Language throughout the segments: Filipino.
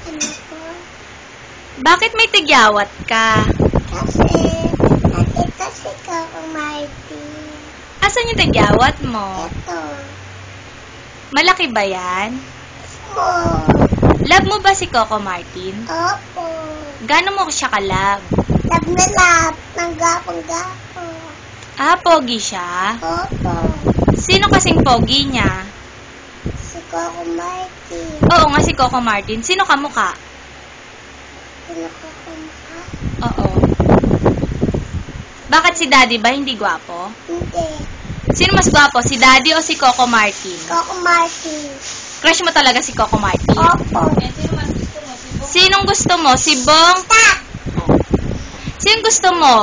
Ano po? Bakit may tigyawat ka? Kasi, nakita si Coco Martin. Asan yung tigyawat mo? Ito. Malaki ba yan? Small. Love mo ba si Coco Martin? Opo. Gaano mo siya ka-love? Lab na lab. Ng gapong-gapo. Ah, pogi siya? Opo. Sino kasing pogi niya? Si Coco Martin. Oo nga, si Coco Martin. Sino kamukha? Sino Coco Martin? Oo. Bakit si Daddy ba hindi gwapo? Hindi. Sino mas gwapo, si Daddy o si Coco Martin? Coco Martin. Crush mo talaga si Coco Martin? Opo. Sinong gusto mo? Si Bong? Tak. Sinong gusto mo?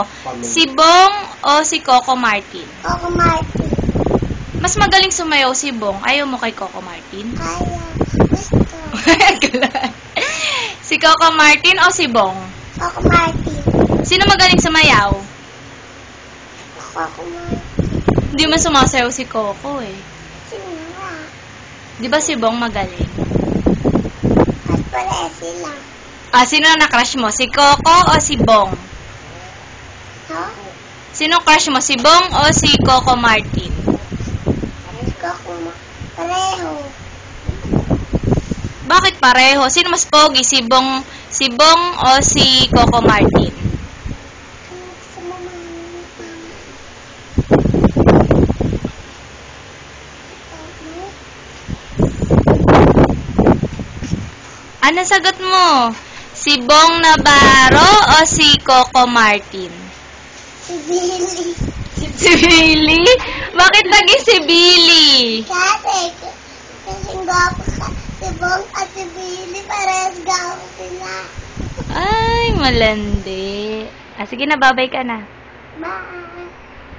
Si Bong o si Coco Martin? Coco Martin. Mas magaling sumayaw si Bong. Ayaw mo kay Coco Martin? Kaya. Gusto. Si Coco Martin o si Bong? Coco Martin. Sino magaling sumayaw? Coco Martin. Hindi man sumasayaw si Coco eh. Sino nga? Di ba si Bong magaling? At pala sila. Ah, sino na crush mo? Si Coco o si Bong? No? Sino crush mo? Si Bong o si Coco Martin? Coco Martin. Pareho. Bakit pareho? Sino mas pogi? Si Bong o si Coco Martin? Gusto mo Ano sagot mo? Si Bong Navarro o si Coco Martin? si Billy. Si Billy? Bakit naging si Billy? Kasi gwapo ka. Si Bong at si Billy parehas gwapo sila. Ay, malandi. Ah, sige na, babay ka na. Bye.